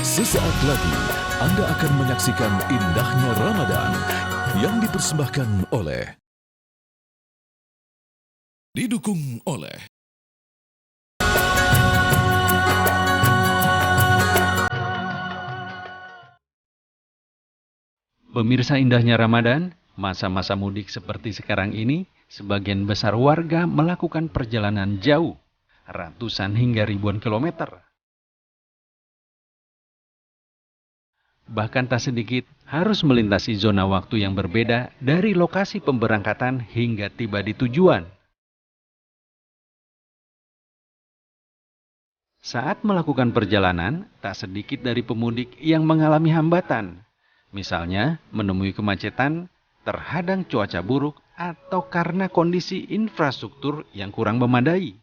Sesaat lagi Anda akan menyaksikan indahnya Ramadan yang dipersembahkan oleh, didukung oleh Pemirsa indahnya Ramadan, masa-masa mudik seperti sekarang ini, sebagian besar warga melakukan perjalanan jauh, ratusan hingga ribuan kilometer. Bahkan tak sedikit harus melintasi zona waktu yang berbeda dari lokasi pemberangkatan hingga tiba di tujuan. Saat melakukan perjalanan, tak sedikit dari pemudik yang mengalami hambatan. Misalnya, menemui kemacetan, terhadang cuaca buruk, atau karena kondisi infrastruktur yang kurang memadai.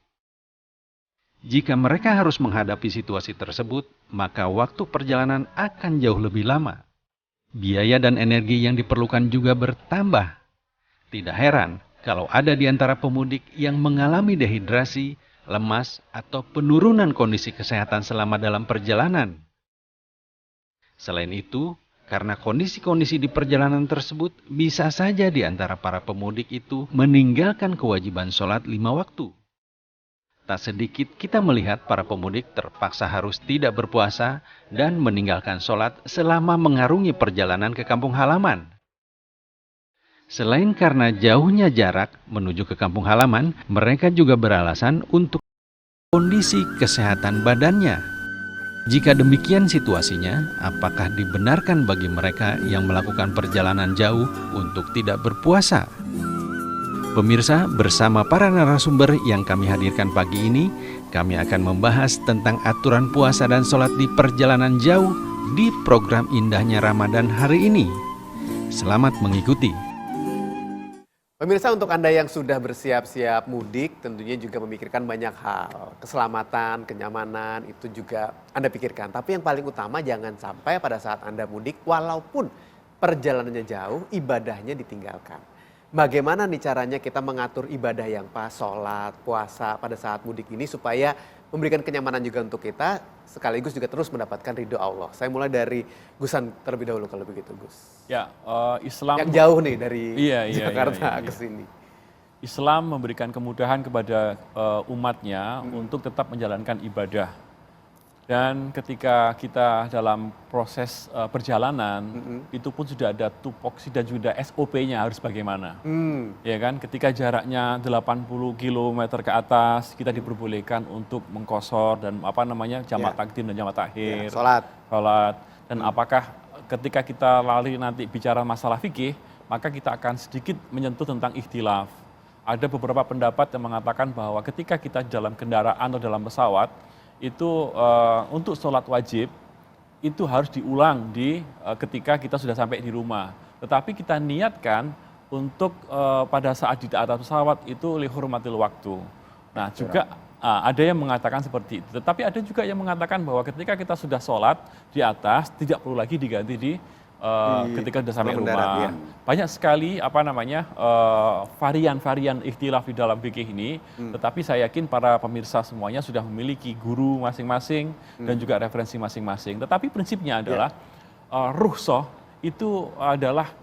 Jika mereka harus menghadapi situasi tersebut, maka waktu perjalanan akan jauh lebih lama. Biaya dan energi yang diperlukan juga bertambah. Tidak heran kalau ada di antara pemudik yang mengalami dehidrasi, lemas, atau penurunan kondisi kesehatan selama dalam perjalanan. Selain itu, karena kondisi-kondisi di perjalanan tersebut, bisa saja di antara para pemudik itu meninggalkan kewajiban sholat 5 waktu. Tak sedikit kita melihat para pemudik terpaksa harus tidak berpuasa dan meninggalkan sholat selama mengarungi perjalanan ke kampung halaman. Selain karena jauhnya jarak menuju ke kampung halaman, mereka juga beralasan untuk kondisi kesehatan badannya. Jika demikian situasinya, apakah dibenarkan bagi mereka yang melakukan perjalanan jauh untuk tidak berpuasa? Pemirsa, bersama para narasumber yang kami hadirkan pagi ini, kami akan membahas tentang aturan puasa dan sholat di perjalanan jauh di program Indahnya Ramadan hari ini. Selamat mengikuti. Pemirsa, untuk Anda yang sudah bersiap-siap mudik, tentunya juga memikirkan banyak hal. Keselamatan, kenyamanan, itu juga Anda pikirkan. Tapi yang paling utama jangan sampai pada saat Anda mudik, walaupun perjalanannya jauh, ibadahnya ditinggalkan. Bagaimana nih caranya kita mengatur ibadah yang pas, sholat, puasa pada saat mudik ini supaya memberikan kenyamanan juga untuk kita, sekaligus juga terus mendapatkan ridho Allah. Saya mulai dari Gusan terlebih dahulu kalau begitu, Gus. Ya, Islam Yang jauh nih dari Jakarta iya. ke sini. Islam memberikan kemudahan kepada umatnya untuk tetap menjalankan ibadah. Dan ketika kita dalam proses perjalanan, itu pun sudah ada tupoksi dan juga SOP-nya harus bagaimana. Ya kan, ketika jaraknya 80 km ke atas, kita diperbolehkan untuk mengqashar dan jamak takdim dan jamak takhir. Sholat. Dan apakah ketika kita lari nanti bicara masalah fikih, maka kita akan sedikit menyentuh tentang ikhtilaf. Ada beberapa pendapat yang mengatakan bahwa ketika kita dalam kendaraan atau dalam pesawat, itu untuk sholat wajib itu harus diulang ketika kita sudah sampai di rumah. Tetapi kita niatkan untuk pada saat di atas pesawat itu lihurmatil waktu. Nah juga ada yang mengatakan seperti itu. Tetapi ada juga yang mengatakan bahwa ketika kita sudah sholat di atas tidak perlu lagi diganti ketika sudah sampai rumah. Banyak sekali varian-varian ikhtilaf di dalam fikih ini. Tetapi saya yakin para pemirsa semuanya sudah memiliki guru masing-masing dan juga referensi masing-masing. Tetapi prinsipnya adalah rukhsah itu adalah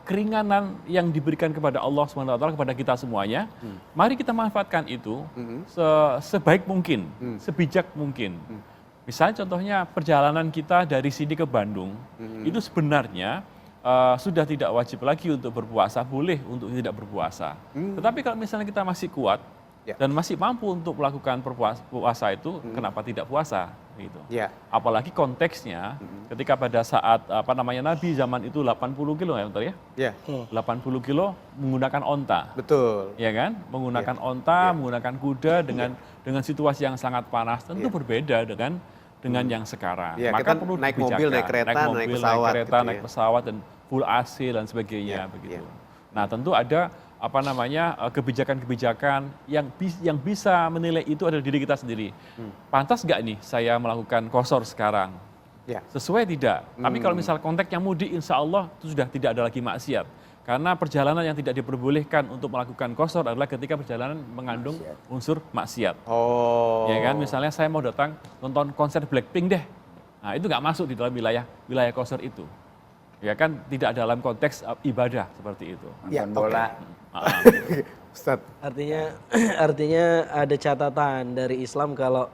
keringanan yang diberikan kepada Allah SWT kepada kita semuanya. Mari kita manfaatkan itu sebaik mungkin, sebijak mungkin. Misalnya contohnya perjalanan kita dari sini ke Bandung, itu sebenarnya sudah tidak wajib lagi untuk berpuasa, boleh untuk tidak berpuasa. Tetapi kalau misalnya kita masih kuat dan masih mampu untuk melakukan puasa itu, kenapa tidak puasa? Gitu. Apalagi konteksnya ketika pada saat Nabi zaman itu 80 kilo ya betul ya? 80 kilo menggunakan onta. Betul. Ya kan? Menggunakan onta, menggunakan kuda dengan situasi yang sangat panas, tentu berbeda dengan yang sekarang. Maka perlu naik mobil, naik kereta, naik pesawat dan full AC dan sebagainya begitu. Nah, tentu ada kebijakan-kebijakan yang bisa menilai itu adalah diri kita sendiri. Pantas nggak nih saya melakukan qashar sekarang? Sesuai tidak? Tapi kalau misal konteksnya mudik, insya Allah itu sudah tidak ada lagi maksiat. Karena perjalanan yang tidak diperbolehkan untuk melakukan qashar adalah ketika perjalanan mengandung unsur maksiat. Ya kan, misalnya saya mau datang nonton konser Blackpink deh. Nah, itu nggak masuk di dalam wilayah qasar itu. Ya kan, tidak dalam konteks ibadah seperti itu. Ya, Nonton bola. Ustaz. Artinya ada catatan dari Islam kalau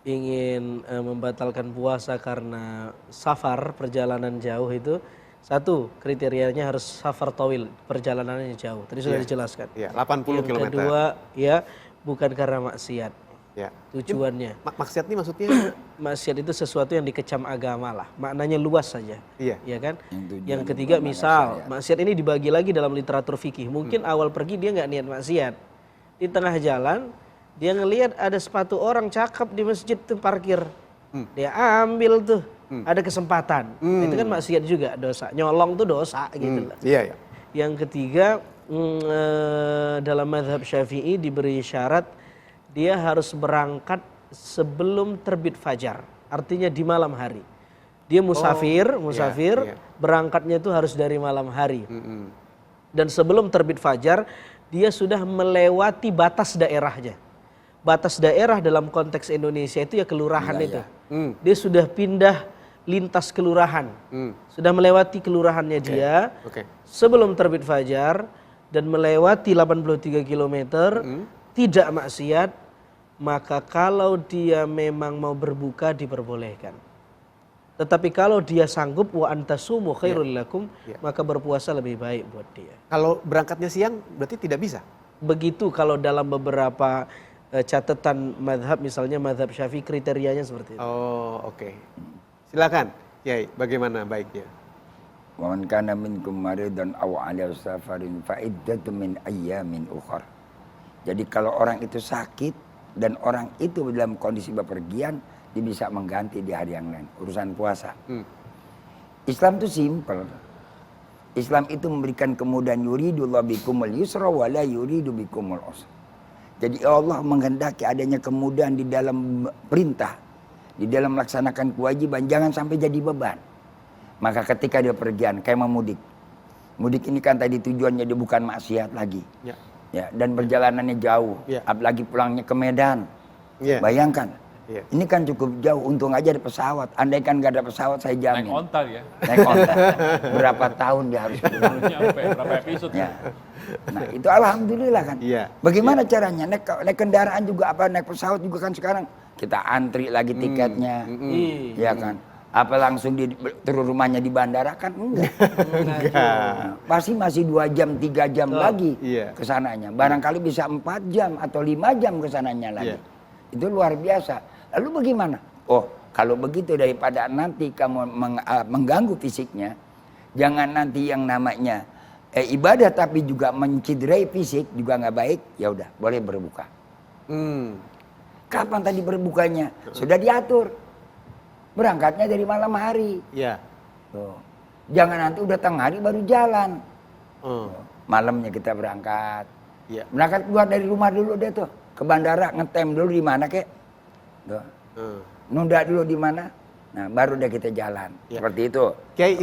ingin membatalkan puasa karena safar, perjalanan jauh itu, satu kriterianya harus safar tawil, perjalanannya jauh. Tadi sudah Iya. dijelaskan. Iya, 80 Yang km. kedua, ya bukan karena maksiat. Ya. Tujuannya. Maksiat ini maksudnya? Maksiat itu sesuatu yang dikecam agama lah. Maknanya luas saja. Iya. Ya kan? Yang Yang tujuan ketiga bukan misal, maksiat. maksiat ini dibagi lagi dalam literatur fikih. Mungkin awal pergi dia nggak niat maksiat. Di tengah jalan dia ngelihat ada sepatu orang cakep di masjid tuh parkir. Dia ambil tuh. Ada kesempatan. Itu kan maksiat juga, dosa. Nyolong tuh dosa gitu loh. Iya, ya. Yang ketiga dalam mazhab Syafi'i diberi syarat dia harus berangkat sebelum terbit fajar. Artinya di malam hari. Dia musafir, iya. berangkatnya itu harus dari malam hari. Dan sebelum terbit fajar dia sudah melewati batas daerahnya. Batas daerah dalam konteks Indonesia itu ya kelurahan itu. Dia sudah pindah lintas kelurahan. Sudah melewati kelurahannya dia. Oke. Sebelum terbit fajar dan melewati 83 km tidak maksiat, maka kalau dia memang mau berbuka diperbolehkan. Tetapi kalau dia sanggup wa antasumu khairul lakum, maka berpuasa lebih baik buat dia. Kalau berangkatnya siang berarti tidak bisa? Begitu kalau dalam beberapa catatan madhab, misalnya madhab Syafi'i kriterianya seperti itu. Oh, oke. Silakan, Yai, bagaimana baiknya? Wa man kana minkum maridan aw 'ala safarin fa iddatun min ayyamin ukhra. Jadi kalau orang itu sakit dan orang itu dalam kondisi bepergian, dia bisa mengganti di hari yang lain. Urusan puasa. Islam itu simple. Islam itu memberikan kemudahan, yuridullahu bikumul yusra wa la yuridu bikumul usra. Jadi Allah menghendaki adanya kemudahan di dalam perintah, di dalam melaksanakan kewajiban, jangan sampai jadi beban. Maka ketika dia pergian, kayak memudik. Mudik ini kan tadi tujuannya dia bukan maksiat lagi. Ya, dan perjalanannya jauh. Apalagi pulangnya ke Medan. Bayangkan. Ini kan cukup jauh, untung aja ada pesawat. Andai kan gak ada pesawat, saya jamin. Naik onta ya. Naik onta. Berapa tahun dia harus pulang. Nyampe berapa episode Ya. Nah itu alhamdulillah kan. Bagaimana caranya? Naik kendaraan juga apa, naik pesawat juga kan sekarang. Kita antri lagi tiketnya. Ya kan. Apa langsung turun rumahnya di bandara kan? Enggak. Nah, pasti masih 2 jam, 3 jam lagi kesananya. Barangkali bisa 4 jam atau 5 jam kesananya lagi. Itu luar biasa. Lalu bagaimana? Oh, kalau begitu daripada nanti kamu mengganggu fisiknya, jangan nanti yang namanya ibadah tapi juga menciderai fisik juga nggak baik. Ya udah, boleh berbuka. Kapan tadi berbukanya? Sudah diatur. Berangkatnya dari malam hari. Tuh. Jangan nanti udah tengah hari baru jalan. Malamnya kita berangkat. Berangkat keluar dari rumah dulu deh tuh. Ke bandara, ngetem dulu di mana kek. Nunda dulu di mana. Nah, baru deh kita jalan. Seperti itu. Kiai,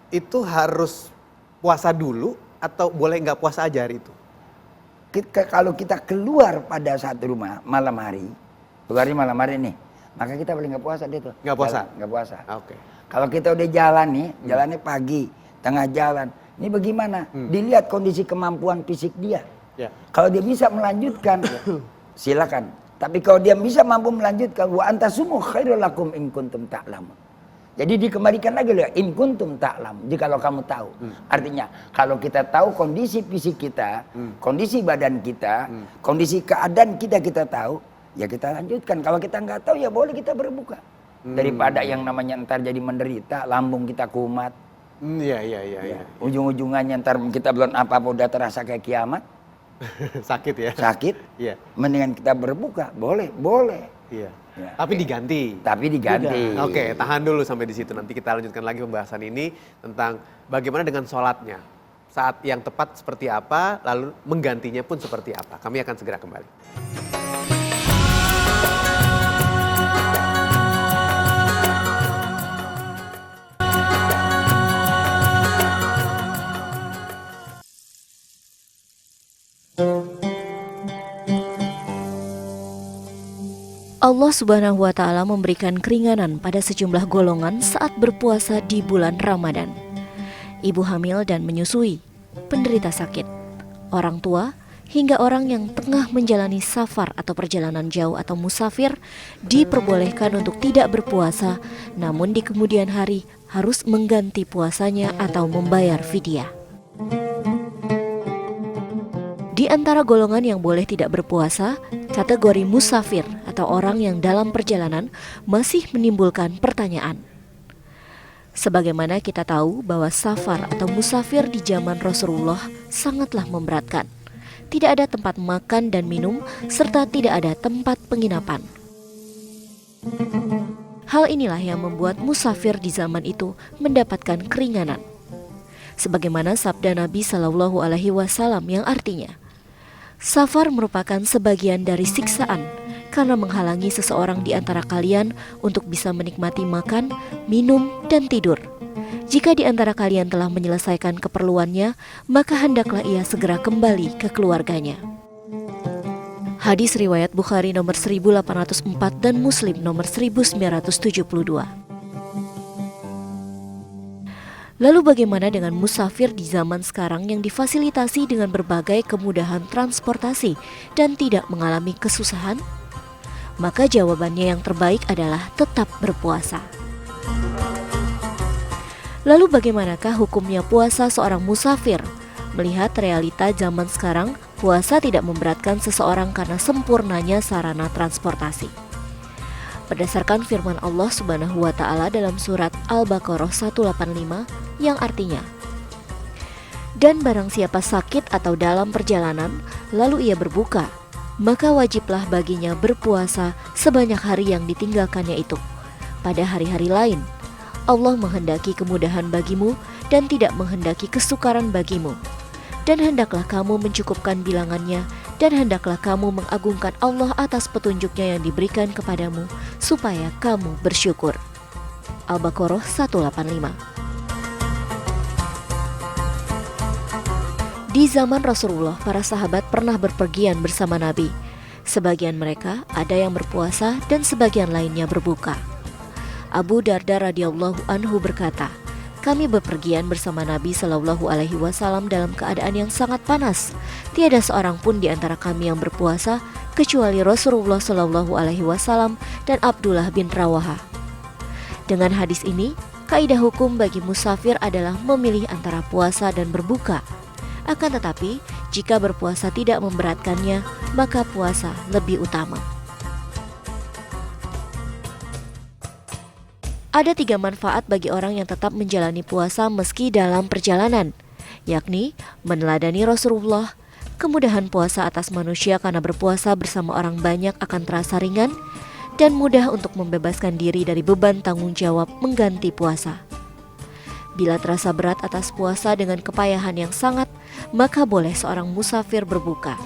itu harus puasa dulu atau boleh nggak puasa aja hari itu? Kalau kita keluar pada saat rumah malam hari, keluar di malam hari nih, maka kita boleh nggak puasa deh tuh. Nggak puasa? Nggak puasa. Oke. Kalau kita udah jalan nih, jalannya pagi, tengah jalan. Ini bagaimana? Dilihat kondisi kemampuan fisik dia. Kalau dia bisa melanjutkan, silakan. Tapi kalau dia bisa mampu melanjutkan, wa antasumu khairul lakum in kuntum ta'lamun. Jadi dikembalikan lagi loh, in kuntum ta'lam. Jika kalau kamu tahu. Artinya kalau kita tahu kondisi fisik kita, kondisi badan kita, kondisi keadaan kita tahu, ya kita lanjutkan. Kalau kita nggak tahu ya boleh kita berbuka. Daripada yang namanya ntar jadi menderita, lambung kita kumat. Iya. Ujung-ujungannya ntar kita belum apa-apa udah terasa kayak kiamat. Sakit ya? Sakit. Mendingan kita berbuka, boleh. Ya. Tapi diganti. Oke, tahan dulu sampai di situ. Nanti kita lanjutkan lagi pembahasan ini tentang bagaimana dengan sholatnya. Saat yang tepat seperti apa, lalu menggantinya pun seperti apa. Kami akan segera kembali. Allah Subhanahu wa Ta'ala memberikan keringanan pada sejumlah golongan saat berpuasa di bulan Ramadan. Ibu hamil dan menyusui, penderita sakit, orang tua, hingga orang yang tengah menjalani safar atau perjalanan jauh atau musafir diperbolehkan untuk tidak berpuasa, namun di kemudian hari harus mengganti puasanya atau membayar fidyah. Di antara golongan yang boleh tidak berpuasa, kategori musafir atau orang yang dalam perjalanan masih menimbulkan pertanyaan. Sebagaimana kita tahu bahwa safar atau musafir di zaman Rasulullah sangatlah memberatkan. Tidak ada tempat makan dan minum, serta tidak ada tempat penginapan. Hal inilah yang membuat musafir di zaman itu mendapatkan keringanan. Sebagaimana sabda Nabi Shallallahu Alaihi Wasallam yang artinya, safar merupakan sebagian dari siksaan karena menghalangi seseorang di antara kalian untuk bisa menikmati makan, minum, dan tidur. Jika di antara kalian telah menyelesaikan keperluannya, maka hendaklah ia segera kembali ke keluarganya. Hadis riwayat Bukhari nomor 1804 dan Muslim nomor 1972. Lalu bagaimana dengan musafir di zaman sekarang yang difasilitasi dengan berbagai kemudahan transportasi dan tidak mengalami kesusahan? Maka jawabannya yang terbaik adalah tetap berpuasa. Lalu bagaimanakah hukumnya puasa seorang musafir? Melihat realita zaman sekarang, puasa tidak memberatkan seseorang karena sempurnanya sarana transportasi. Berdasarkan firman Allah Subhanahu wa Ta'ala dalam surat Al-Baqarah 185 yang artinya, dan barang siapa sakit atau dalam perjalanan lalu ia berbuka, maka wajiblah baginya berpuasa sebanyak hari yang ditinggalkannya itu. Pada hari-hari lain, Allah menghendaki kemudahan bagimu dan tidak menghendaki kesukaran bagimu. Dan hendaklah kamu mencukupkan bilangannya, dan hendaklah kamu mengagungkan Allah atas petunjuknya yang diberikan kepadamu, supaya kamu bersyukur. Al-Baqarah 185. Di zaman Rasulullah, para sahabat pernah berpergian bersama Nabi. Sebagian mereka ada yang berpuasa dan sebagian lainnya berbuka. Abu Darda radhiyallahu anhu berkata, kami bepergian bersama Nabi Shallallahu Alaihi Wasallam dalam keadaan yang sangat panas. Tiada seorang pun di antara kami yang berpuasa kecuali Rasulullah Shallallahu Alaihi Wasallam dan Abdullah bin Rawaha. Dengan hadis ini, kaidah hukum bagi musafir adalah memilih antara puasa dan berbuka. Akan tetapi, jika berpuasa tidak memberatkannya, maka puasa lebih utama. Ada 3 manfaat bagi orang yang tetap menjalani puasa meski dalam perjalanan, yakni meneladani Rasulullah, kemudahan puasa atas manusia karena berpuasa bersama orang banyak akan terasa ringan, dan mudah untuk membebaskan diri dari beban tanggung jawab mengganti puasa. Bila terasa berat atas puasa dengan kepayahan yang sangat, maka boleh seorang musafir berbuka.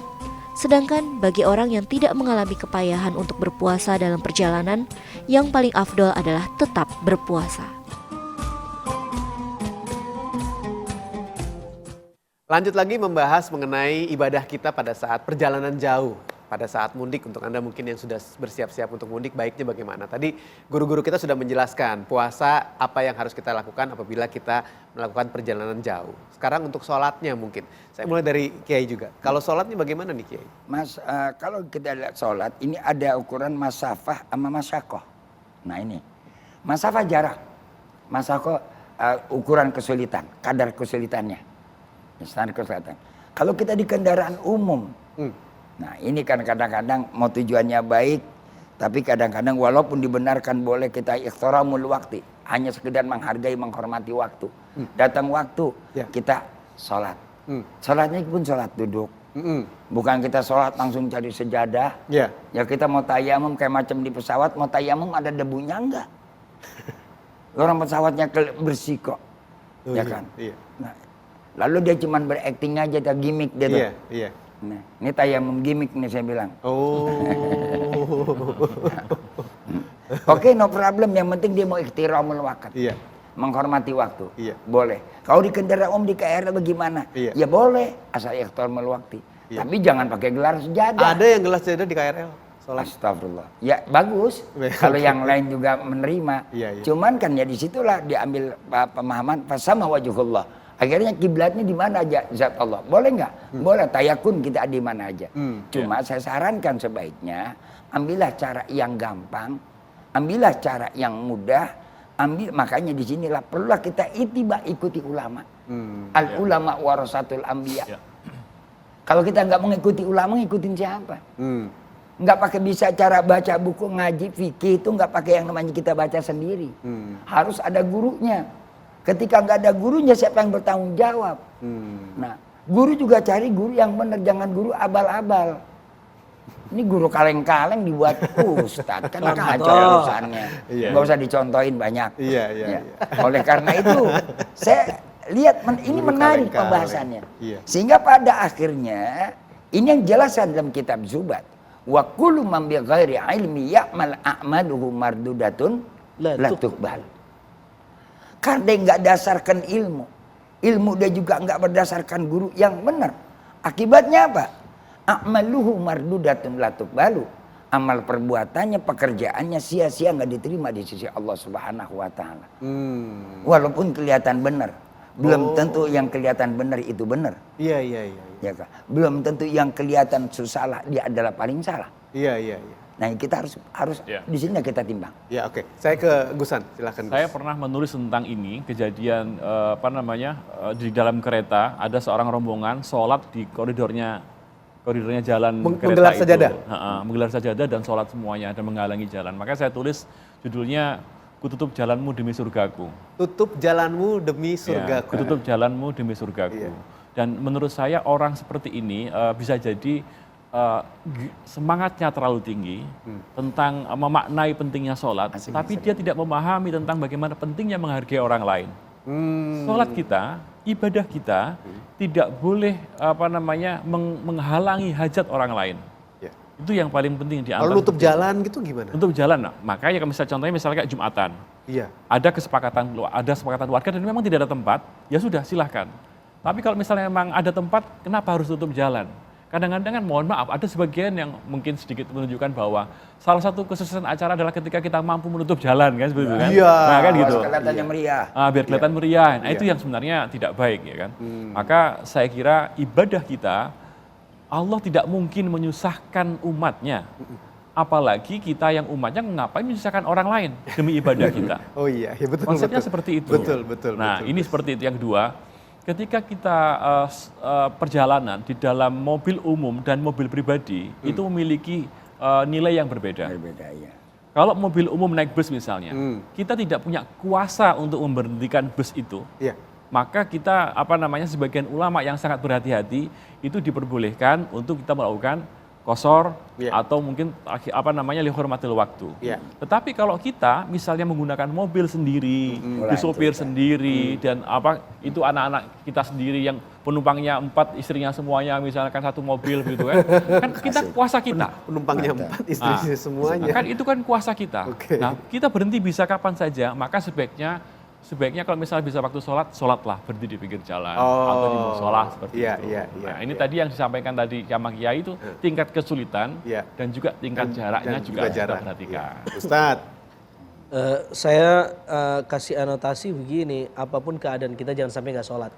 Sedangkan bagi orang yang tidak mengalami kepayahan untuk berpuasa dalam perjalanan, yang paling afdol adalah tetap berpuasa. Lanjut lagi membahas mengenai ibadah kita pada saat perjalanan jauh. Pada saat mudik, untuk Anda mungkin yang sudah bersiap-siap untuk mudik, baiknya bagaimana? Tadi guru-guru kita sudah menjelaskan puasa apa yang harus kita lakukan apabila kita melakukan perjalanan jauh. Sekarang untuk sholatnya mungkin. Saya mulai dari Kiai juga. Kalau sholatnya bagaimana nih Kiai? Mas, kalau kita lihat sholat, ini ada ukuran masafah sama masyakoh. Nah ini, masafah jarak. Masyakoh ukuran kesulitan, kadar kesulitannya. Standar kesulitan. Kalau kita di kendaraan umum, nah ini kan kadang-kadang mau tujuannya baik, tapi kadang-kadang walaupun dibenarkan boleh kita ikhtiramul waktu, hanya sekedar menghargai, menghormati waktu. Datang waktu, kita sholat. Sholatnya pun sholat duduk. Bukan kita sholat langsung cari sejadah. Ya kita mau tayamum kayak macam di pesawat, mau tayamum ada debunya enggak? Orang pesawatnya bersih kok. Ya kan? Nah, lalu dia cuma berakting aja, dia gimmick dia tuh. Nah, ini tayamum gimmick nih saya bilang. Oke, no problem. Yang penting dia mau ikhtiramul waktu. Menghormati waktu. Boleh. Kalau di kendaraan umum di KRL bagaimana? Ya boleh, asal ikhtiramul waktu. Tapi jangan pakai gelar sejadah. Ada yang gelar sejadah di KRL. sholat? Astagfirullah. Ya bagus. Kalau yang lain juga menerima. Iya, iya. Cuman kan ya disitulah diambil pemahaman fasama wajhullah. Akhirnya kiblatnya di mana aja zat Allah. Boleh nggak? Boleh. Tayakun kita di mana aja. Cuma saya sarankan sebaiknya ambillah cara yang gampang, ambillah cara yang mudah, makanya di sinilah perlulah kita ikuti ulama. Al ulama warasatul anbiya. Kalau kita nggak mengikuti ulama, ngikutin siapa? Nggak pakai bisa cara baca buku ngaji fikih itu nggak pakai yang namanya kita baca sendiri. Harus ada gurunya. Ketika nggak ada gurunya, siapa yang bertanggung jawab? Nah, guru juga cari guru yang benar, jangan guru abal-abal. Ini guru kaleng-kaleng dibuat ustadz, kan kacau urusannya. Nggak usah dicontohin banyak. Ya. Oleh karena itu, saya lihat ini Guru menarik kaleng-kaleng. pembahasannya. Iya. Sehingga pada akhirnya, ini yang jelaskan dalam kitab Zubat. Wa kullu man bi ghairi ilmi ya'mal a'maluhu mardudatun la tuqbal. Karena dia nggak dasarkan ilmu dia juga nggak berdasarkan guru yang benar. Akibatnya apa? A'maluhu mardudatun la tuqbalu. Amal perbuatannya, pekerjaannya sia-sia nggak diterima di sisi Allah Subhanahu wa taala. Walaupun kelihatan benar, belum tentu yang kelihatan benar itu benar. Iya. Ya kan? Belum tentu yang kelihatan salah dia adalah paling salah. Iya. Nah, kita harus Ya. di sini kita timbang. Ya, oke. Saya ke Gusan, silakan Gus. Saya pernah menulis tentang ini kejadian di dalam kereta ada seorang rombongan sholat di koridornya jalan kereta Menggelar itu. sajadah? Menggelar sajadah dan sholat semuanya dan menghalangi jalan. Makanya saya tulis judulnya Kututup jalanmu demi surgaku. Tutup jalanmu demi Ya, surgaku. kututup jalanmu demi surgaku. Iya. Dan menurut saya orang seperti ini bisa jadi semangatnya terlalu tinggi tentang memaknai pentingnya sholat, tapi dia tidak memahami tentang bagaimana pentingnya menghargai orang lain. Sholat kita, ibadah kita tidak boleh menghalangi hajat orang lain. Ya. Itu yang paling penting di Kalau antara. nutup jalan gitu gimana? Untuk jalan, makanya contohnya misalnya kayak Jumatan, Iya. ada kesepakatan warga dan memang tidak ada tempat, ya sudah silahkan. Tapi kalau misalnya memang ada tempat, kenapa harus tutup jalan? Kadang-kadang kan mohon maaf, ada sebagian yang mungkin sedikit menunjukkan bahwa salah satu kesuksesan acara adalah ketika kita mampu menutup jalan kan seperti itu kan. Iya. Nah kan gitu. Kelihatannya meriah. Biar kelihatan meriah. Nah itu yang sebenarnya tidak baik ya kan. Maka saya kira ibadah kita Allah tidak mungkin menyusahkan umatnya. Apalagi kita yang umatnya ngapain menyusahkan orang lain demi ibadah kita. Oh iya, ya betul. Konsepnya betul. seperti itu. Betul. Nah, betul, ini betul. seperti itu. Yang kedua, ketika kita perjalanan di dalam mobil umum dan mobil pribadi, itu memiliki nilai yang berbeda. Berbeda ya. Kalau mobil umum naik bus misalnya, kita tidak punya kuasa untuk memberhentikan bus itu. Iya. Maka kita sebagian ulama yang sangat berhati-hati itu diperbolehkan untuk kita melakukan qashar atau mungkin lihurmatil waktu. Iya. Tetapi kalau kita misalnya menggunakan mobil sendiri, disopir sendiri dan itu anak-anak kita sendiri yang penumpangnya 4, istrinya semuanya misalkan satu mobil gitu kan kita kuasa kita. Penumpangnya 4, istri semuanya. Kan itu kan kuasa kita. Oke. Nah, kita berhenti bisa kapan saja, maka sebaiknya kalau misalnya bisa waktu sholatlah berhenti di pinggir jalan atau di musola seperti itu. Nah, ini tadi yang disampaikan tadi sama Kiai itu tingkat kesulitan dan juga tingkat jaraknya juga harus kita perhatikan. Ustadz. Saya kasih anotasi begini, apapun keadaan kita jangan sampai nggak sholat.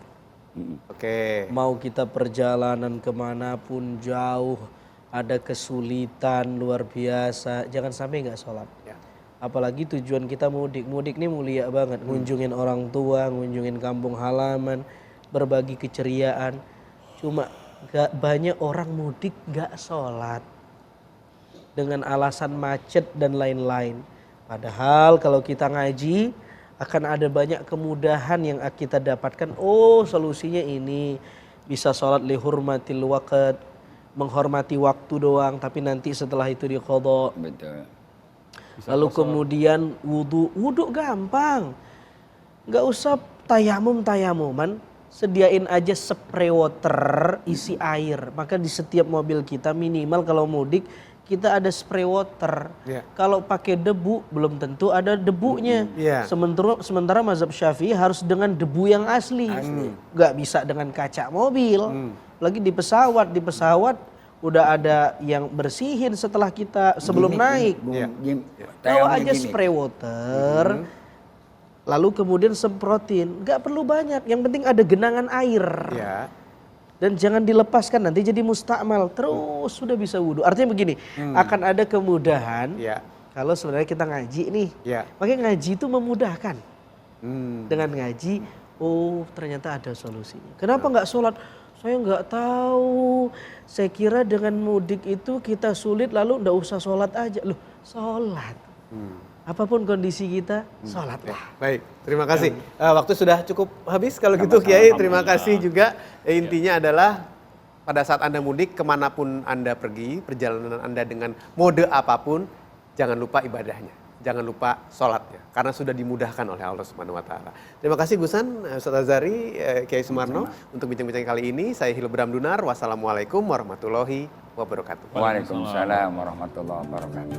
Oke. Mau kita perjalanan kemanapun jauh, ada kesulitan luar biasa, jangan sampai nggak sholat. Ya. Apalagi tujuan kita mudik. Mudik ini mulia banget. Ngunjungin orang tua, ngunjungin kampung halaman, berbagi keceriaan. Cuma gak banyak orang mudik gak sholat. Dengan alasan macet dan lain-lain. Padahal kalau kita ngaji akan ada banyak kemudahan yang kita dapatkan. Oh solusinya ini. Bisa sholat lihurmatil waqt. Menghormati waktu doang. Tapi nanti setelah itu diqadha. Betul. Lalu kemudian wudhu gampang, nggak usah tayamuman, sediain aja spray water isi air. Maka di setiap mobil kita minimal kalau mudik kita ada spray water. Ya. Kalau pakai debu belum tentu ada debunya. Ya. Sementara mazhab Syafi'i harus dengan debu yang asli, nggak bisa dengan kaca mobil. Lagi di pesawat udah ada yang bersihin setelah kita sebelum naik. Bawa aja spray water, lalu kemudian semprotin. Nggak perlu banyak, yang penting ada genangan air. Ya. Dan jangan dilepaskan, nanti jadi mustakmal, terus sudah bisa wudhu. Artinya begini, akan ada kemudahan kalau sebenarnya kita ngaji nih. Makanya ngaji itu memudahkan. Dengan ngaji, oh ternyata ada solusinya. Kenapa nggak sholat? Saya nggak tahu. Saya kira dengan mudik itu kita sulit lalu nggak usah sholat aja. Loh, sholat. Apapun kondisi kita, sholatlah. Baik, terima kasih. Waktu sudah cukup habis kalau gitu Kiai. Terima kasih juga. Intinya adalah pada saat Anda mudik, kemanapun Anda pergi, perjalanan Anda dengan mode apapun, jangan lupa ibadahnya. Jangan lupa sholatnya, karena sudah dimudahkan oleh Allah Subhanahu Wa Taala. Terima kasih Gusan, Ustaz Azhari, Kiai Sumarno untuk bincang-bincang kali ini. Saya Hilbram Dunar. Wassalamualaikum warahmatullahi wabarakatuh. Waalaikumsalam warahmatullahi wabarakatuh.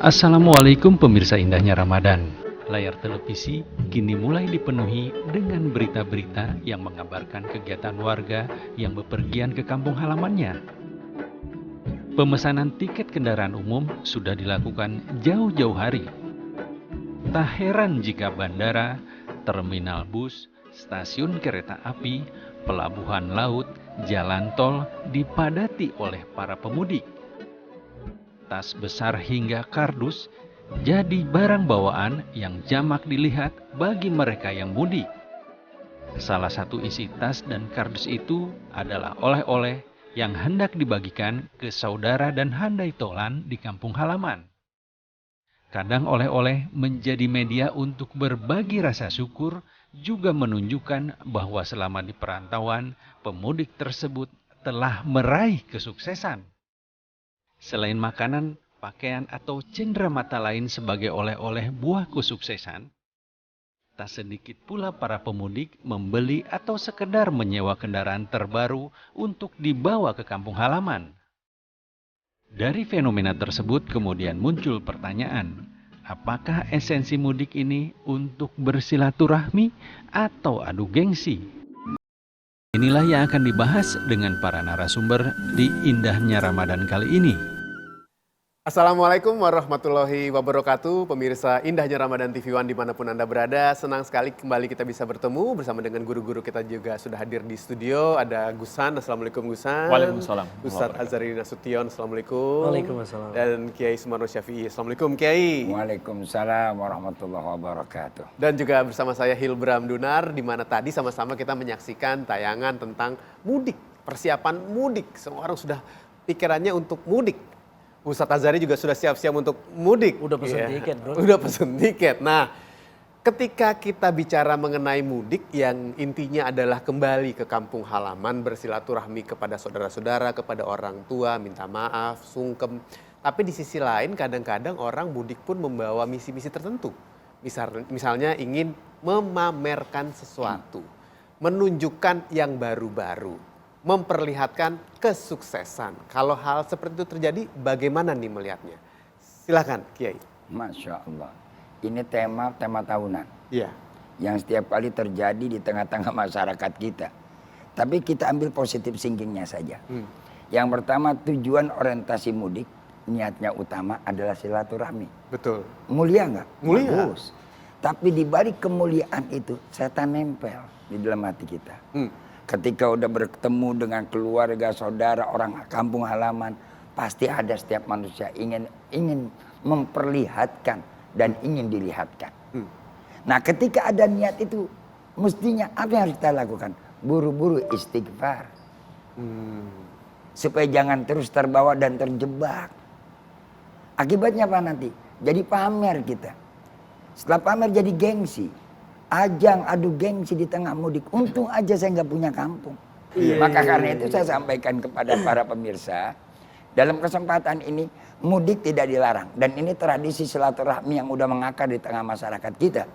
Assalamualaikum pemirsa indahnya Ramadan. Layar televisi kini mulai dipenuhi dengan berita-berita yang mengabarkan kegiatan warga yang bepergian ke kampung halamannya. Pemesanan tiket kendaraan umum sudah dilakukan jauh-jauh hari. Tak heran jika bandara, terminal bus, stasiun kereta api, pelabuhan laut, jalan tol dipadati oleh para pemudik. Tas besar hingga kardus jadi barang bawaan yang jamak dilihat bagi mereka yang mudik. Salah satu isi tas dan kardus itu adalah oleh-oleh yang hendak dibagikan ke saudara dan handai tolan di kampung halaman. Kadang oleh-oleh menjadi media untuk berbagi rasa syukur, juga menunjukkan bahwa selama di perantauan, pemudik tersebut telah meraih kesuksesan. Selain makanan, pakaian atau cenderamata lain sebagai oleh-oleh buah kesuksesan, tak sedikit pula para pemudik membeli atau sekedar menyewa kendaraan terbaru untuk dibawa ke kampung halaman. Dari fenomena tersebut kemudian muncul pertanyaan, apakah esensi mudik ini untuk bersilaturahmi atau adu gengsi? Inilah yang akan dibahas dengan para narasumber di Indahnya Ramadan kali ini. Assalamualaikum warahmatullahi wabarakatuh. Pemirsa Indahnya Ramadan TV One dimanapun Anda berada. Senang sekali kembali kita bisa bertemu bersama dengan guru-guru kita juga sudah hadir di studio. Ada Gusan, Assalamualaikum Gusan. Waalaikumsalam. Ustadz Azhari Nasution, Assalamualaikum. Waalaikumsalam. Dan Kiai Sumarno Syafi'i, Assalamualaikum Kiai. Waalaikumsalam warahmatullahi wabarakatuh. Dan juga bersama saya Hilbram Dunar, di mana tadi sama-sama kita menyaksikan tayangan tentang mudik, persiapan mudik. Semua orang sudah pikirannya untuk mudik. Ustadz Azhari juga sudah siap-siap untuk mudik. Udah pesen tiket, bro. Udah pesen tiket. Nah, ketika kita bicara mengenai mudik yang intinya adalah kembali ke kampung halaman, bersilaturahmi kepada saudara-saudara, kepada orang tua, minta maaf, sungkem. Tapi di sisi lain kadang-kadang orang mudik pun membawa misi-misi tertentu. Misalnya ingin memamerkan sesuatu, menunjukkan yang baru-baru, memperlihatkan kesuksesan. Kalau hal seperti itu terjadi, bagaimana nih melihatnya? Silakan, Kiai. Masya Allah. Ini tema tahunan. Iya. Yang setiap kali terjadi di tengah-tengah masyarakat kita. Tapi kita ambil positif thinkingnya saja. Yang pertama, tujuan orientasi mudik, niatnya utama adalah silaturahmi. Betul. Mulia nggak? Mulia. Bagus. Tapi di balik kemuliaan itu, setan nempel di dalam hati kita. Ketika udah bertemu dengan keluarga, saudara, orang kampung halaman, pasti ada setiap manusia ingin memperlihatkan dan ingin dilihatkan. Nah, ketika ada niat itu, mestinya apa yang harus kita lakukan? Buru-buru istighfar. supaya jangan terus terbawa dan terjebak. Akibatnya apa nanti? Jadi pamer kita. Setelah pamer jadi gengsi. Ajang adu gengsi di tengah mudik. Untung aja saya nggak punya kampung. Maka karena itu saya sampaikan kepada para pemirsa, dalam kesempatan ini mudik tidak dilarang. Dan ini tradisi silaturahmi yang udah mengakar di tengah masyarakat kita.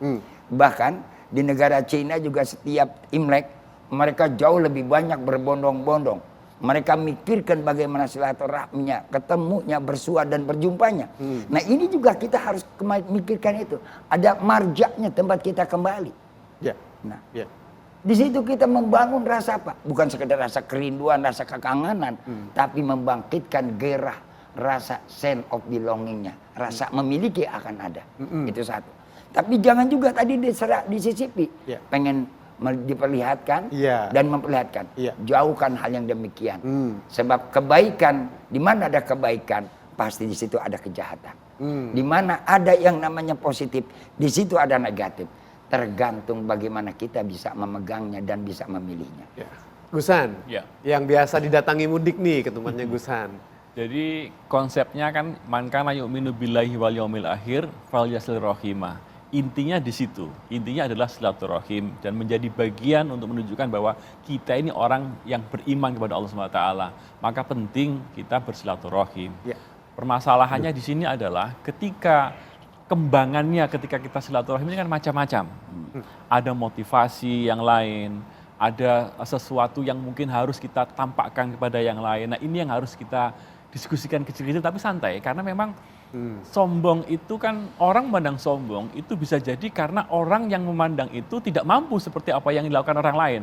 Bahkan di negara Cina juga setiap Imlek mereka jauh lebih banyak berbondong-bondong. Mereka mikirkan bagaimana silaturahminya, ketemunya, bersua dan berjumpanya. Nah ini juga kita harus mikirkan itu. Ada marjaknya tempat kita kembali. Ya. Nah, Ya. di situ kita membangun rasa apa? Bukan sekedar rasa kerinduan, rasa kekangenan, tapi membangkitkan gairah, rasa sense of belongingnya, rasa memiliki akan ada. Itu satu. Tapi jangan juga tadi disisipi, Ya. pengen diperlihatkan Iya. dan memperlihatkan. Iya. Jauhkan hal yang demikian. Sebab kebaikan, di mana ada kebaikan, pasti di situ ada kejahatan. Di mana ada yang namanya positif, di situ ada negatif. Tergantung bagaimana kita bisa memegangnya dan bisa memilihnya. Ya. Gusan, Ya. yang biasa didatangi mudik nih ke tempatnya Gusan. Jadi konsepnya kan man kana yu'minu billahi wal yaumil akhir falyasil rahimah. Intinya di situ. Intinya adalah silaturahim dan menjadi bagian untuk menunjukkan bahwa kita ini orang yang beriman kepada Allah SWT. Maka penting kita bersilaturahim. Ya. Permasalahannya di sini adalah ketika kembangannya ketika kita silaturahim ini kan macam-macam. Ada motivasi yang lain, ada sesuatu yang mungkin harus kita tampakkan kepada yang lain. Nah ini yang harus kita diskusikan kecil-kecil tapi santai karena memang sombong itu kan orang memandang sombong itu bisa jadi karena orang yang memandang itu tidak mampu seperti apa yang dilakukan orang lain.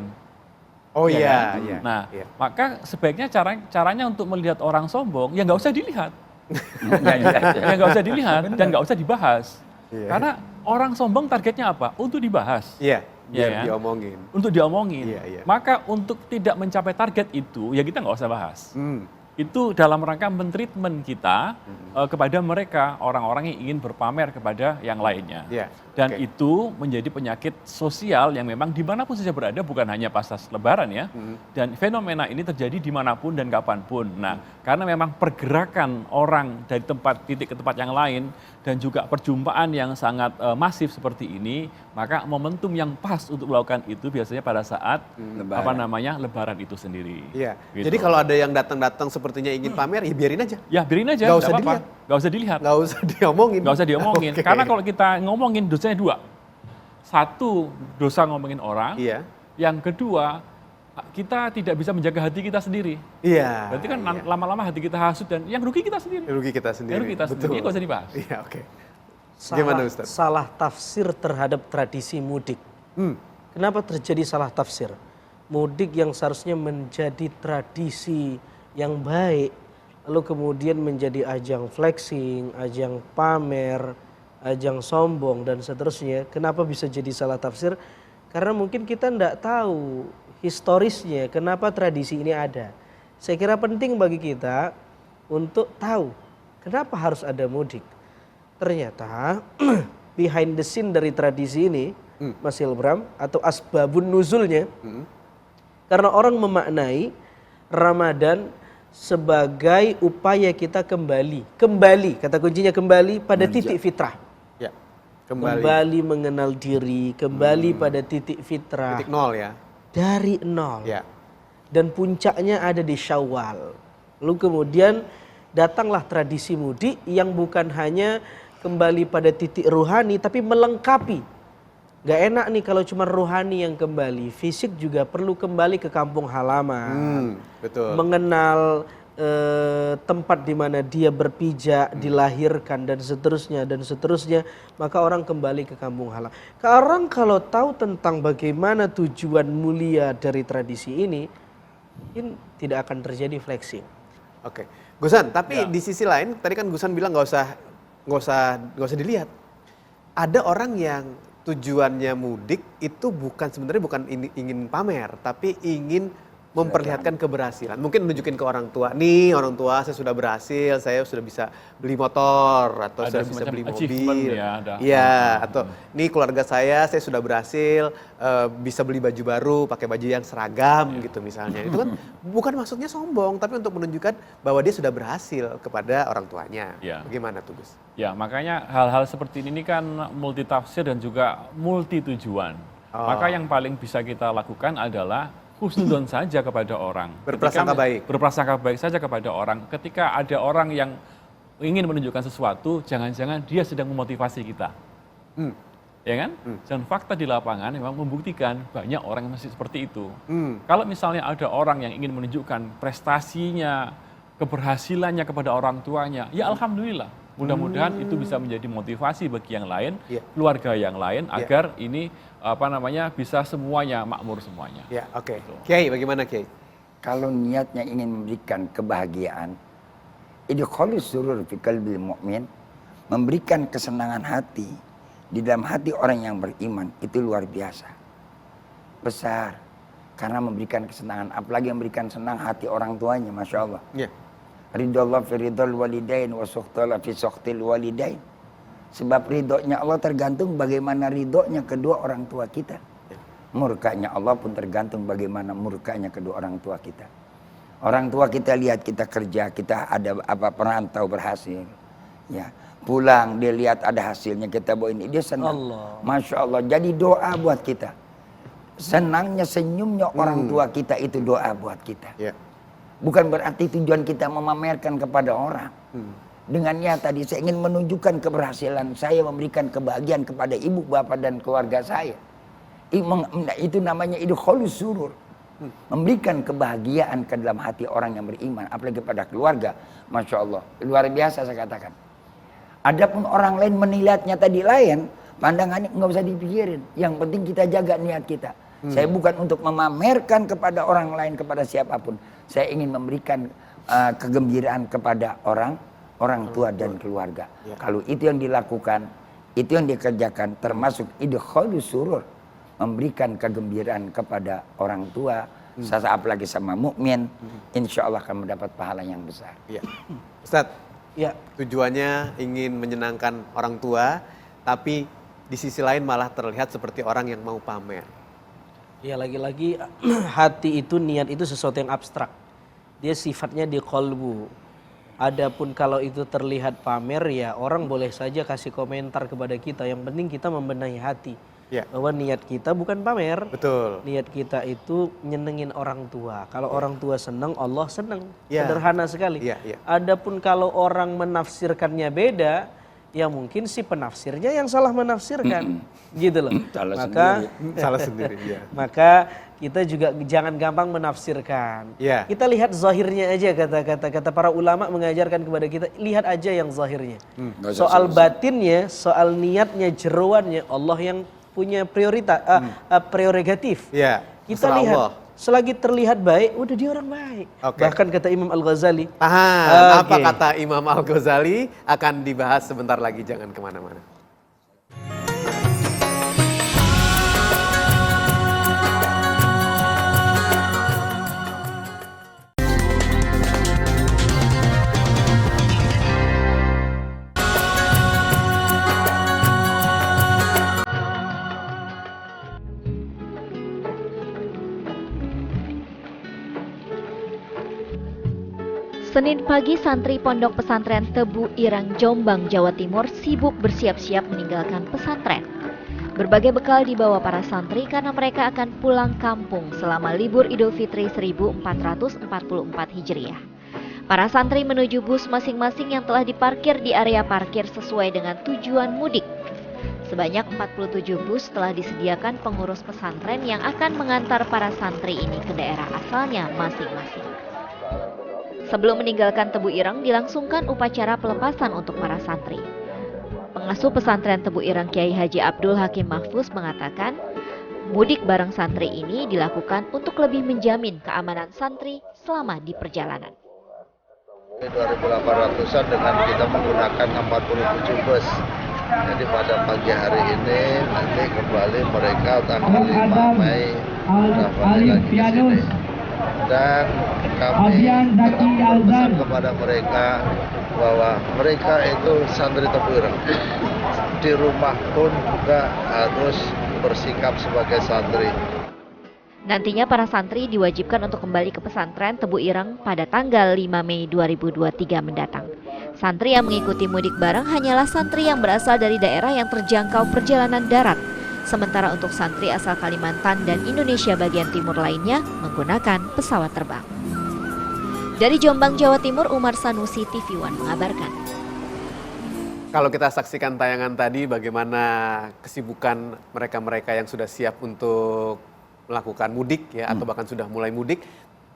Oh Ya iya, kan? iya. Nah, iya. maka sebaiknya caranya untuk melihat orang sombong ya nggak usah dilihat, ya nggak usah dilihat dan nggak usah dibahas. Iya. Karena orang sombong targetnya apa? Untuk dibahas. Iya, Iya biar kan? diomongin. Untuk diomongin. Iya, iya. Maka untuk tidak mencapai target itu ya kita nggak usah bahas. Hmm. Itu dalam rangka mentreatment kita kepada mereka orang-orang yang ingin berpamer kepada yang lainnya. Iya, Dan oke. itu menjadi penyakit sosial yang memang dimanapun saja berada, bukan hanya pasca Lebaran ya. Dan fenomena ini terjadi dimanapun dan kapanpun. Nah, karena memang pergerakan orang dari titik ke tempat yang lain dan juga perjumpaan yang sangat masif seperti ini, maka momentum yang pas untuk melakukan itu biasanya pada saat Lebaran itu sendiri. Iya. Gitu. Jadi kalau ada yang datang-datang sepertinya ingin pamer, ya biarin aja. Ya biarin aja, Nggak usah apa-apa. dilihat. Nggak usah dilihat. Nggak usah diomongin. Nggak usah diomongin. Oke. Karena kalau kita ngomongin dosanya dua. Satu, dosa ngomongin orang. Iya. Yang kedua, kita tidak bisa menjaga hati kita sendiri. Iya. Berarti kan iya. lama-lama hati kita hasut dan yang rugi kita sendiri. Rugi kita sendiri. Yang rugi kita sendiri, nggak usah dibahas. Iya, oke. Gimana, Ustaz? Salah tafsir terhadap tradisi mudik. Kenapa terjadi salah tafsir? Mudik yang seharusnya menjadi tradisi yang baik, lalu kemudian menjadi ajang flexing, ajang pamer, ajang sombong dan seterusnya. Kenapa bisa jadi salah tafsir? Karena mungkin kita tidak tahu historisnya, kenapa tradisi ini ada. Saya kira penting bagi kita untuk tahu kenapa harus ada mudik. Ternyata behind the scene dari tradisi ini, Mas Hilbram, atau asbabun nuzulnya, karena orang memaknai Ramadan sebagai upaya kita kembali, kata kuncinya kembali pada titik fitrah. Ya. Kembali mengenal diri, kembali pada titik fitrah. Titik nol ya. Dari nol. Ya. Dan puncaknya ada di Syawal. Lalu kemudian datanglah tradisi mudik yang bukan hanya kembali pada titik ruhani tapi melengkapi. Gak enak nih kalau cuma rohani yang kembali, fisik juga perlu kembali ke kampung halaman. Betul. Mengenal tempat di mana dia berpijak, dilahirkan dan seterusnya, maka orang kembali ke kampung halaman. Orang kalau tahu tentang bagaimana tujuan mulia dari tradisi ini tidak akan terjadi flexing. Oke. Gusan, tapi di sisi lain tadi kan Gusan bilang nggak usah dilihat. Ada orang yang tujuannya mudik itu sebenarnya bukan ingin pamer, tapi ingin memperlihatkan keberhasilan. Mungkin nunjukin ke orang tua, nih orang tua saya sudah berhasil, saya sudah bisa beli motor atau Ada sudah bisa semacam beli achievement mobil. ya, ada. Iya, atau nih keluarga saya sudah berhasil bisa beli baju baru, pakai baju yang seragam gitu misalnya. Itu kan bukan maksudnya sombong, tapi untuk menunjukkan bahwa dia sudah berhasil kepada orang tuanya. Ya. Bagaimana tuh Gus? Ya, makanya hal-hal seperti ini kan multitafsir dan juga multi tujuan. Maka yang paling bisa kita lakukan adalah husnudon saja kepada orang. Berprasangka baik. Berprasangka baik saja kepada orang. Ketika ada orang yang ingin menunjukkan sesuatu, jangan-jangan dia sedang memotivasi kita. Ya kan? Dan fakta di lapangan memang membuktikan banyak orang yang masih seperti itu. Kalau misalnya ada orang yang ingin menunjukkan prestasinya, keberhasilannya kepada orang tuanya, ya alhamdulillah. Mudah-mudahan itu bisa menjadi motivasi bagi yang lain, keluarga yang lain, agar ini bisa semuanya makmur semuanya. Ya, oke. Kiai, bagaimana Kiai? Kalau niatnya ingin memberikan kebahagiaan, idkhalus surur fi qalbil mu'min, memberikan kesenangan hati di dalam hati orang yang beriman, itu luar biasa. Besar. Karena memberikan kesenangan, apalagi memberikan senang hati orang tuanya, Masya Allah. Ya. Ridho Allah fi ridhol walidain wa sukhtallah fi sukhtil walidain. Sebab ridhonya Allah tergantung bagaimana ridhonya kedua orang tua kita. Murkanya Allah pun tergantung bagaimana murkanya kedua orang tua kita. Orang tua kita lihat kita kerja, kita ada perantau berhasil. Ya, pulang dia lihat ada hasilnya, kita bawa ini, dia senang. Masya Allah, jadi doa buat kita. Senangnya, senyumnya orang tua kita itu doa buat kita. Ya. Bukan berarti tujuan kita memamerkan kepada orang. Dengannya tadi saya ingin menunjukkan keberhasilan saya memberikan kebahagiaan kepada ibu, bapak dan keluarga saya. Itu namanya idkhalus surur. Memberikan kebahagiaan ke dalam hati orang yang beriman, apalagi pada keluarga. Masya Allah, luar biasa saya katakan. Adapun orang lain menilainya tadi lain, pandangannya nggak usah dipikirin. Yang penting kita jaga niat kita. Saya bukan untuk memamerkan kepada orang lain, kepada siapapun. Saya ingin memberikan kegembiraan kepada orang tua dan keluarga. Kalau itu yang dilakukan, itu yang dikerjakan, termasuk idkhalus surur, memberikan kegembiraan kepada orang tua, apalagi sama mukmin, insya Allah akan mendapat pahala yang besar. Ya. Ustadz, tujuannya ingin menyenangkan orang tua, tapi di sisi lain malah terlihat seperti orang yang mau pamer. Ya, lagi-lagi hati itu, niat itu sesuatu yang abstrak. Dia sifatnya di qalbu. Adapun kalau itu terlihat pamer, ya orang boleh saja kasih komentar kepada kita. Yang penting kita membenahi hati. Bahwa niat kita bukan pamer. Betul. Niat kita itu nyenengin orang tua. Kalau orang tua senang, Allah senang. Sederhana sekali. Adapun kalau orang menafsirkannya beda, ya mungkin si penafsirnya yang salah menafsirkan. Gitu loh. Salah sendiri. Maka kita juga jangan gampang menafsirkan. Kita lihat zahirnya aja, kata para ulama mengajarkan kepada kita, lihat aja yang zahirnya. Soal batinnya, soal niatnya, jeroannya, Allah yang punya prerogatif. Kita lihat Allah. Selagi terlihat baik, udah dia orang baik. Bahkan kata Imam Al-Ghazali. Apa kata Imam Al-Ghazali akan dibahas sebentar lagi, jangan kemana-mana. Senin pagi, santri Pondok Pesantren Tebu Irang, Jombang, Jawa Timur sibuk bersiap-siap meninggalkan pesantren. Berbagai bekal dibawa para santri karena mereka akan pulang kampung selama libur Idul Fitri 1444 Hijriah. Para santri menuju bus masing-masing yang telah diparkir di area parkir sesuai dengan tujuan mudik. Sebanyak 47 bus telah disediakan pengurus pesantren yang akan mengantar para santri ini ke daerah asalnya masing-masing. Sebelum meninggalkan Tebu Irang, dilangsungkan upacara pelepasan untuk para santri. Pengasuh pesantren Tebu Irang Kiai Haji Abdul Hakim Mahfuz mengatakan, mudik bareng santri ini dilakukan untuk lebih menjamin keamanan santri selama di perjalanan. 2.800-an dengan kita menggunakan 47 bus. Jadi pada pagi hari ini nanti kembali mereka tanggal 5 Mei kembali lagi ke sini. Dan kami tetap berpesan kepada mereka bahwa mereka itu santri Tebu Ireng. Di rumah pun juga harus bersikap sebagai santri. Nantinya para santri diwajibkan untuk kembali ke pesantren Tebu Ireng pada tanggal 5 Mei 2023 mendatang. Santri yang mengikuti mudik bareng hanyalah santri yang berasal dari daerah yang terjangkau perjalanan darat. Sementara untuk santri asal Kalimantan dan Indonesia bagian timur lainnya menggunakan pesawat terbang. Dari Jombang, Jawa Timur, Umar Sanusi, TV One mengabarkan. Kalau kita saksikan tayangan tadi bagaimana kesibukan mereka-mereka yang sudah siap untuk melakukan mudik ya atau bahkan sudah mulai mudik,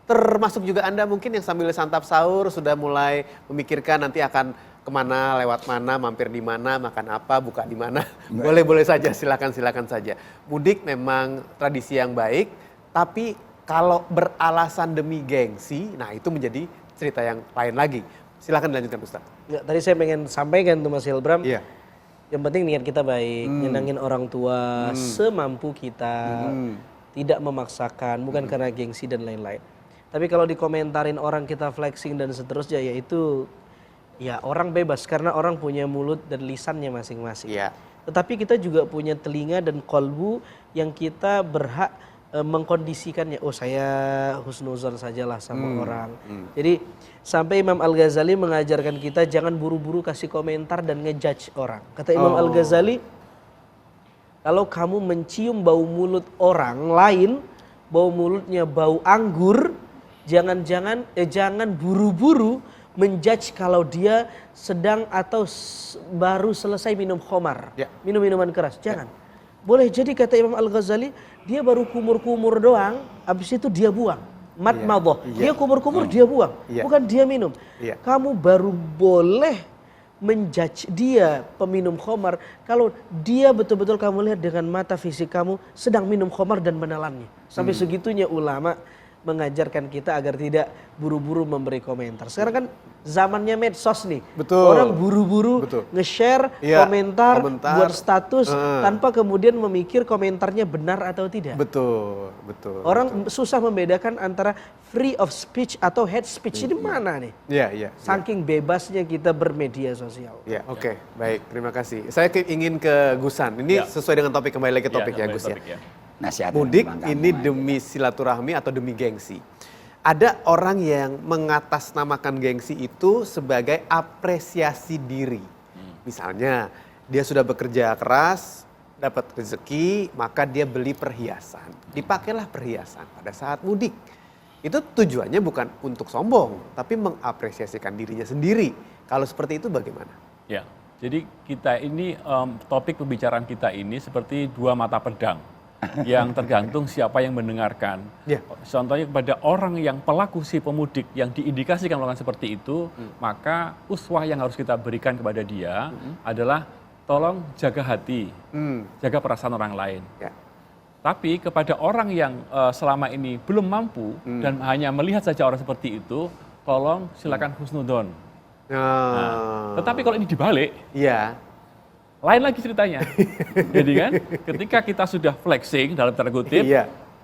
termasuk juga Anda mungkin yang sambil santap sahur sudah mulai memikirkan nanti akan kemana, lewat mana, mampir di mana, makan apa, buka di mana. Boleh-boleh saja, silakan saja. Mudik memang tradisi yang baik, tapi kalau beralasan demi gengsi, nah itu menjadi cerita yang lain lagi. Silakan dilanjutkan Ustaz. Ya, tadi saya pengen sampaikan tuh Mas Hilbram. Iya. Yang penting niat kita baik, nyenangin orang tua semampu kita, tidak memaksakan, bukan karena gengsi dan lain-lain. Tapi kalau dikomentarin orang kita flexing dan seterusnya, ya itu ya orang bebas karena orang punya mulut dan lisannya masing-masing. Iya. Tetapi kita juga punya telinga dan kolbu yang kita berhak mengkondisikannya. Oh, saya husnuzon sajalah sama orang. Jadi sampai Imam Al-Ghazali mengajarkan kita jangan buru-buru kasih komentar dan ngejudge orang. Kata Imam Al-Ghazali, kalau kamu mencium bau mulut orang lain, bau mulutnya bau anggur, jangan buru-buru menjudge kalau dia sedang atau baru selesai minum khamar, minum minuman keras. Jangan. Boleh jadi kata Imam Al-Ghazali, dia baru kumur-kumur doang, habis itu dia buang. Madmadah. Dia kumur-kumur, dia buang. Bukan dia minum. Kamu baru boleh menjudge dia peminum khamar kalau dia betul-betul kamu lihat dengan mata fisik kamu sedang minum khamar dan menelannya. Sampai segitunya ulama mengajarkan kita agar tidak buru-buru memberi komentar. Sekarang kan zamannya medsos nih. Betul. Orang buru-buru nge-share komentar, buat status tanpa kemudian memikir komentarnya benar atau tidak. Betul. Orang susah membedakan antara free of speech atau hate speech. Ini mana nih? Iya. Saking bebasnya kita bermedia sosial. Ya, oke. Baik, terima kasih. Saya ingin ke Gusan. Ini sesuai dengan topik, kembali lagi ke topik ya Gus ya. Nasihat Mudik ini demi silaturahmi atau demi gengsi. Ada orang yang mengatasnamakan gengsi itu sebagai apresiasi diri. Misalnya dia sudah bekerja keras, dapat rezeki, maka dia beli perhiasan. Dipakailah perhiasan pada saat mudik. Itu tujuannya bukan untuk sombong, tapi mengapresiasikan dirinya sendiri. Kalau seperti itu bagaimana? Ya, jadi kita ini topik pembicaraan kita ini seperti dua mata pedang yang tergantung siapa yang mendengarkan. Contohnya kepada orang yang pelaku si pemudik yang diindikasikan melakukan seperti itu, maka uswah yang harus kita berikan kepada dia adalah tolong jaga hati, jaga perasaan orang lain. Tapi kepada orang yang selama ini belum mampu dan hanya melihat saja orang seperti itu, tolong silakan husnudon. Nah, tetapi kalau ini dibalik, lain lagi ceritanya. Jadi kan ketika kita sudah flexing dalam tanda kutip,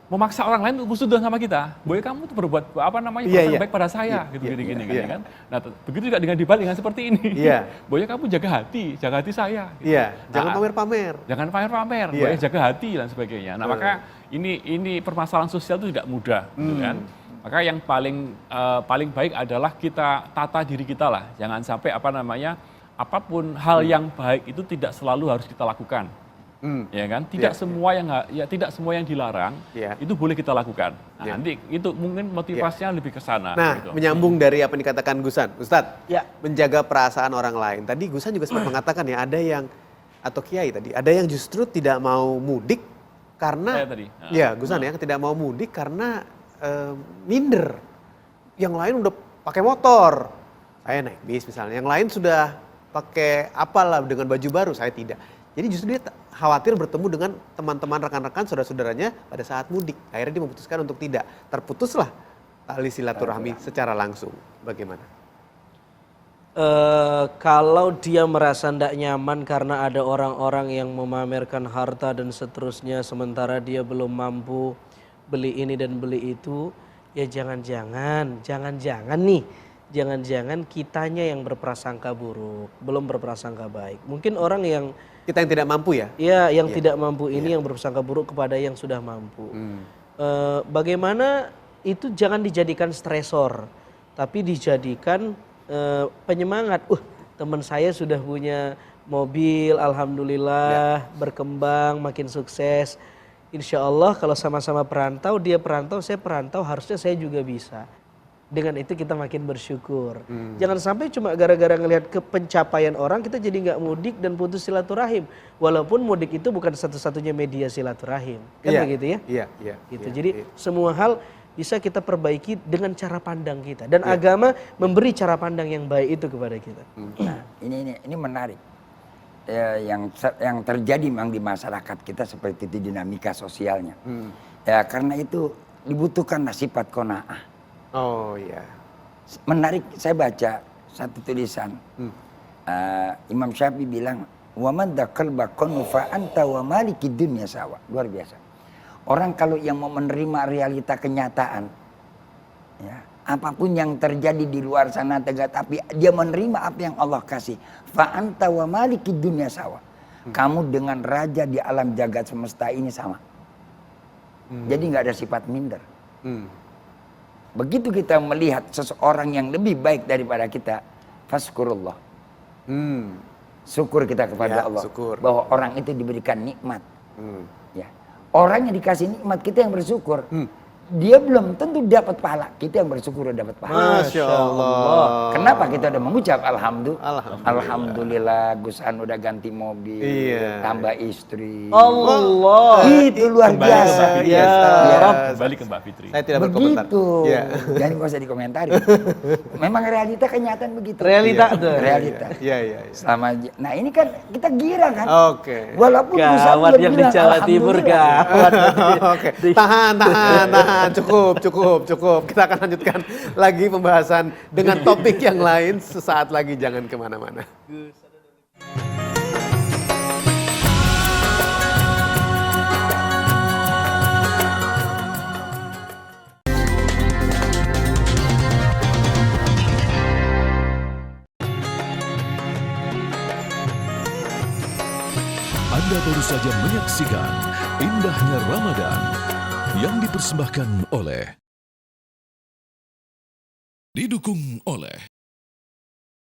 memaksa orang lain untuk husnudon sama kita, boleh kamu tuh berbuat perasaan baik pada saya, gini kan. Nah, begitu juga dengan dibalik dengan seperti ini. Boleh kamu jaga hati saya. Gitu. Jangan pamer-pamer. Jangan pamer-pamer, boleh jaga hati dan sebagainya. Nah, maka ini permasalahan sosial itu tidak mudah, gitu kan. Maka yang paling baik adalah kita tata diri kita lah. Jangan sampai apapun hal yang baik itu tidak selalu harus kita lakukan. Ya kan? Tidak semua yang dilarang itu boleh kita lakukan. Nah, nanti itu mungkin motivasinya lebih ke sana. Nah, gitu. menyambung dari apa yang dikatakan Gusan, Ustadz, menjaga perasaan orang lain. Tadi Gusan juga sempat mengatakan ya, ada yang atau Kiai tadi, ada yang justru tidak mau mudik karena Gusan tidak mau mudik karena minder. Yang lain udah pakai motor, saya naik bis misalnya. Yang lain sudah pakai apalah dengan baju baru, saya tidak. Jadi justru dia khawatir bertemu dengan teman-teman, rekan-rekan, saudara-saudaranya pada saat mudik. Akhirnya dia memutuskan untuk tidak. Terputuslah tali silaturahmi secara langsung. Bagaimana? Kalau dia merasa tidak nyaman karena ada orang-orang yang memamerkan harta dan seterusnya, sementara dia belum mampu beli ini dan beli itu, Ya jangan-jangan nih, jangan-jangan kitanya yang berprasangka buruk, belum berprasangka baik. Mungkin orang yang Kita yang tidak mampu ya? yang tidak mampu ini yang berprasangka buruk kepada yang sudah mampu. Bagaimana itu jangan dijadikan stresor, tapi dijadikan penyemangat. Teman saya sudah punya mobil, alhamdulillah berkembang, makin sukses. Insya Allah kalau sama-sama perantau, dia perantau, saya perantau, harusnya saya juga bisa. Dengan itu kita makin bersyukur. Jangan sampai cuma gara-gara ngelihat pencapaian orang kita jadi nggak mudik dan putus silaturahim. Walaupun mudik itu bukan satu-satunya media silaturahim, kan begitu ya? Iya. Gitu. Jadi semua hal bisa kita perbaiki dengan cara pandang kita, dan agama memberi cara pandang yang baik itu kepada kita. Nah, ini menarik. Yang terjadi memang di masyarakat kita seperti itu dinamika sosialnya. Ya karena itu dibutuhkan sifat qanaah. Oh iya. Menarik, saya baca satu tulisan. Imam Syafi'i bilang, "Wa man daqalba qanu fa anta wa maliki dunya sawa." Luar biasa. Orang kalau yang mau menerima realita kenyataan, ya, apapun yang terjadi di luar sana tapi dia menerima apa yang Allah kasih. Fa anta wa maliki dunya sawa. Kamu dengan raja di alam jagat semesta ini sama. Jadi nggak ada sifat minder. Begitu kita melihat seseorang yang lebih baik daripada kita, faskurullah. Syukur kita kepada Allah. Syukur. Bahwa orang itu diberikan nikmat. Ya. Orang yang dikasih nikmat, kita yang bersyukur. Dia belum tentu dapat pahala, kita yang bersyukur udah dapat pahala. Masya Allah. Kenapa kita udah mengucap Alhamdulillah Gus An udah ganti mobil, tambah istri. Allah. Itu luar biasa. Ya. Kembali ke Mbak Fitri. Saya tidak berkomentar. Begitu. Jadi nggak usah dikomentari. Memang realita kenyataan begitu. Realita tuh. Realita. Iya. Nah ini kan kita gira kan. Oke. Walaupun Gus An Gawat udah yang di bilang, Jawa Timur, Alhamdulillah. gawat. Oke, tahan. Cukup. Kita akan lanjutkan lagi pembahasan dengan topik yang lain sesaat lagi, jangan kemana-mana. Anda baru saja menyaksikan Indahnya Ramadan yang dipersembahkan oleh, didukung oleh